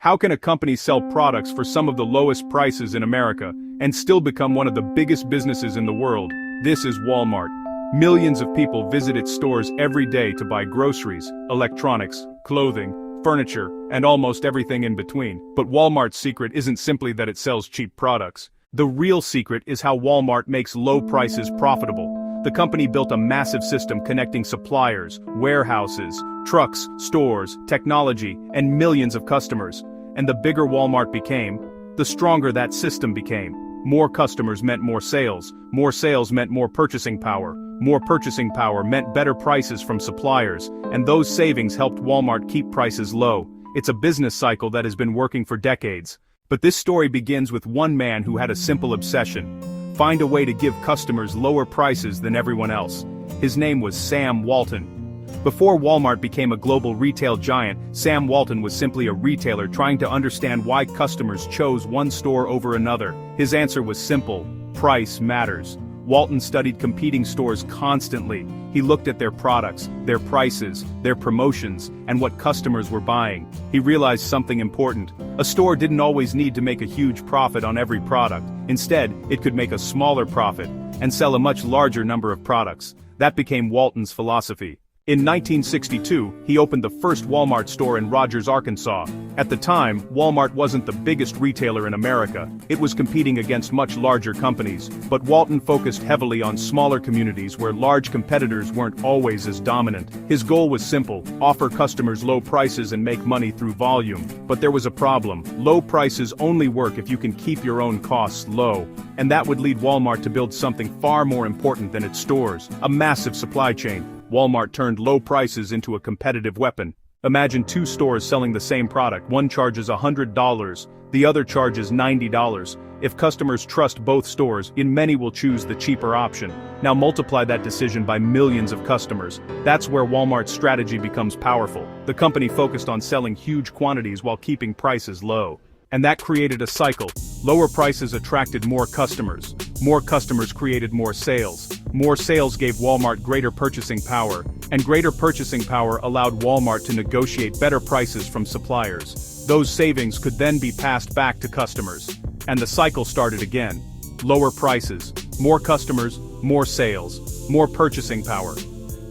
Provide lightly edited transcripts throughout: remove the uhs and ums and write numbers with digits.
How can a company sell products for some of the lowest prices in America and still become one of the biggest businesses in the world? This is Walmart. Millions of people visit its stores every day to buy groceries, electronics, clothing, furniture, and almost everything in between. But Walmart's secret isn't simply that it sells cheap products. The real secret is how Walmart makes low prices profitable. The company built a massive system connecting suppliers, warehouses, trucks, stores, technology, and millions of customers. And the bigger Walmart became, the stronger that system became. More customers meant more sales meant more purchasing power meant better prices from suppliers, and those savings helped Walmart keep prices low. It's a business cycle that has been working for decades. But this story begins with one man who had a simple obsession: find a way to give customers lower prices than everyone else. His name was Sam Walton. Before Walmart became a global retail giant, Sam Walton was simply a retailer trying to understand why customers chose one store over another. His answer was simple: price matters. Walton studied competing stores constantly. He looked at their products, their prices, their promotions, and what customers were buying. He realized something important. A store didn't always need to make a huge profit on every product. Instead, it could make a smaller profit and sell a much larger number of products. That became Walton's philosophy. In 1962, he opened the first Walmart store in Rogers, Arkansas. At the time, Walmart wasn't the biggest retailer in America. It was competing against much larger companies. But Walton focused heavily on smaller communities where large competitors weren't always as dominant. His goal was simple: offer customers low prices and make money through volume. But there was a problem. Low prices only work if you can keep your own costs low. And that would lead Walmart to build something far more important than its stores: a massive supply chain. Walmart turned low prices into a competitive weapon. Imagine two stores selling the same product. One charges $100, the other charges $90. If customers trust both stores, many will choose the cheaper option. Now multiply that decision by millions of customers. That's where Walmart's strategy becomes powerful. The company focused on selling huge quantities while keeping prices low. And that created a cycle. Lower prices attracted more customers. More customers created more sales. More sales gave Walmart greater purchasing power. And greater purchasing power allowed Walmart to negotiate better prices from suppliers. Those savings could then be passed back to customers. And the cycle started again. Lower prices, more customers, more sales, more purchasing power.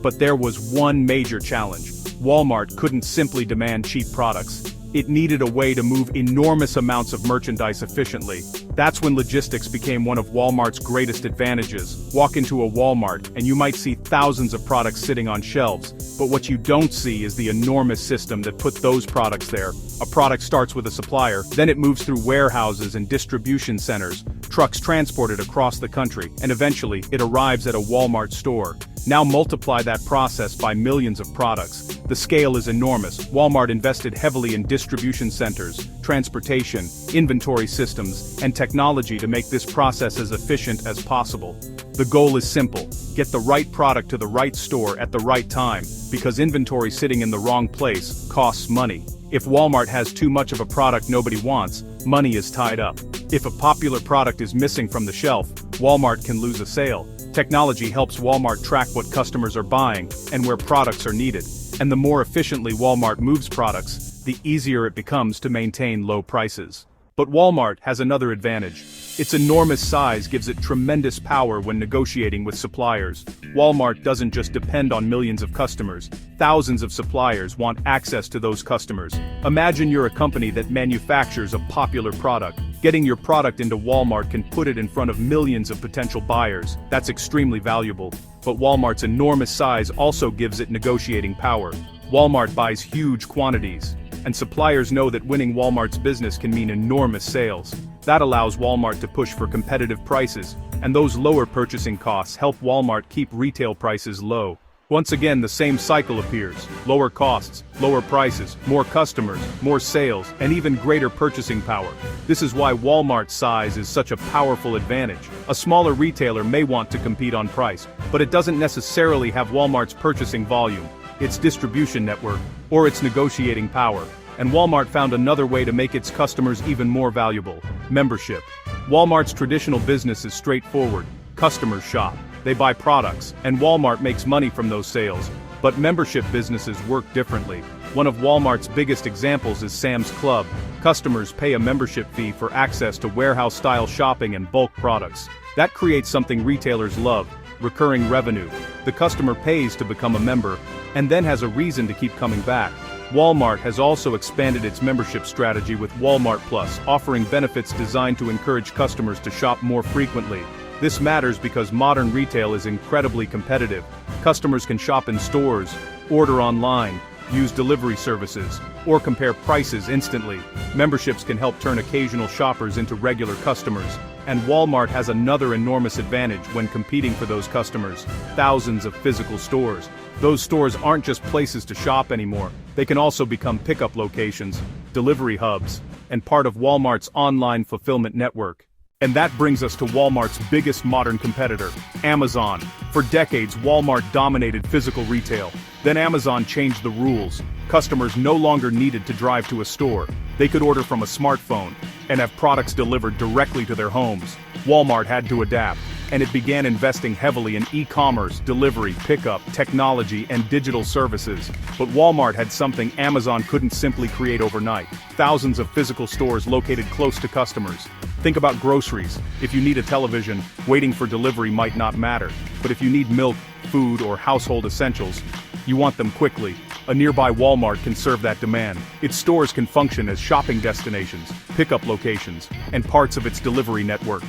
But there was one major challenge. Walmart couldn't simply demand cheap products. It needed a way to move enormous amounts of merchandise efficiently. That's when logistics became one of Walmart's greatest advantages. Walk into a Walmart, and you might see thousands of products sitting on shelves. But what you don't see is the enormous system that put those products there. A product starts with a supplier, then it moves through warehouses and distribution centers, trucks transport it across the country, and eventually, it arrives at a Walmart store. Now multiply that process by millions of products. The scale is enormous. Walmart invested heavily in distribution centers, transportation, inventory systems, and technology to make this process as efficient as possible. The goal is simple: get the right product to the right store at the right time, because inventory sitting in the wrong place costs money. If Walmart has too much of a product nobody wants, money is tied up. If a popular product is missing from the shelf, Walmart can lose a sale. Technology helps Walmart track what customers are buying and where products are needed. And the more efficiently Walmart moves products, the easier it becomes to maintain low prices. But Walmart has another advantage. Its enormous size gives it tremendous power when negotiating with suppliers. Walmart doesn't just depend on millions of customers. Thousands of suppliers want access to those customers. Imagine you're a company that manufactures a popular product. Getting your product into Walmart can put it in front of millions of potential buyers. That's extremely valuable. But Walmart's enormous size also gives it negotiating power. Walmart buys huge quantities, and suppliers know that winning Walmart's business can mean enormous sales. That allows Walmart to push for competitive prices, and those lower purchasing costs help Walmart keep retail prices low. Once again, the same cycle appears: lower costs, lower prices, more customers, more sales, and even greater purchasing power. This is why Walmart's size is such a powerful advantage. A smaller retailer may want to compete on price, but it doesn't necessarily have Walmart's purchasing volume, its distribution network, or its negotiating power. And Walmart found another way to make its customers even more valuable: membership. Walmart's traditional business is straightforward. Customers shop, they buy products, and Walmart makes money from those sales. But membership businesses work differently. One of Walmart's biggest examples is Sam's Club. Customers pay a membership fee for access to warehouse-style shopping and bulk products. That creates something retailers love: recurring revenue. The customer pays to become a member, and then has a reason to keep coming back. Walmart has also expanded its membership strategy with Walmart Plus, offering benefits designed to encourage customers to shop more frequently. This matters because modern retail is incredibly competitive. Customers can shop in stores, order online, use delivery services, or compare prices instantly. Memberships can help turn occasional shoppers into regular customers. And Walmart has another enormous advantage when competing for those customers: thousands of physical stores. Those stores aren't just places to shop anymore. They can also become pickup locations, delivery hubs, and part of Walmart's online fulfillment network. And that brings us to Walmart's biggest modern competitor, Amazon. For decades, Walmart dominated physical retail. Then Amazon changed the rules. Customers no longer needed to drive to a store. They could order from a smartphone and have products delivered directly to their homes. Walmart had to adapt, and it began investing heavily in e-commerce, delivery, pickup, technology, and digital services. But Walmart had something Amazon couldn't simply create overnight: thousands of physical stores located close to customers. Think about groceries. If you need a television, waiting for delivery might not matter. But if you need milk, food, or household essentials, you want them quickly. A nearby Walmart can serve that demand. Its stores can function as shopping destinations, pickup locations, and parts of its delivery network.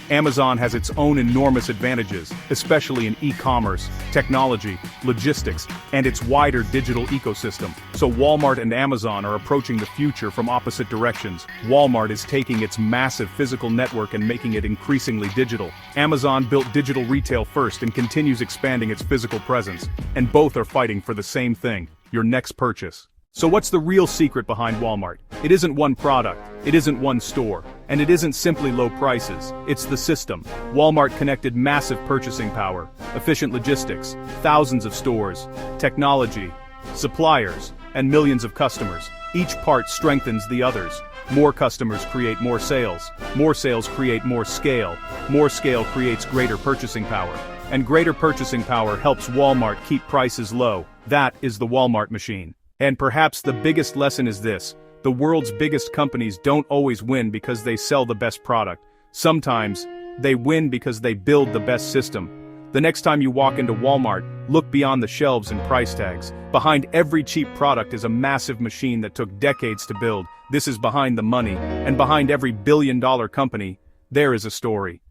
Amazon has its own enormous advantages, especially in e-commerce, technology, logistics, and its wider digital ecosystem. So Walmart and Amazon are approaching the future from opposite directions. Walmart is taking its massive physical network and making it increasingly digital. Amazon built digital retail first and continues expanding its physical presence. And both are fighting for the same thing: your next purchase. So what's the real secret behind Walmart? It isn't one product, it isn't one store, and it isn't simply low prices. It's the system. Walmart connected massive purchasing power, efficient logistics, thousands of stores, technology, suppliers, and millions of customers. Each part strengthens the others. More customers create more sales create more scale creates greater purchasing power, and greater purchasing power helps Walmart keep prices low. That is the Walmart machine. And perhaps the biggest lesson is this: the world's biggest companies don't always win because they sell the best product. Sometimes, they win because they build the best system. The next time you walk into Walmart, look beyond the shelves and price tags. Behind every cheap product is a massive machine that took decades to build. This is behind the money, and behind every billion-dollar company, there is a story.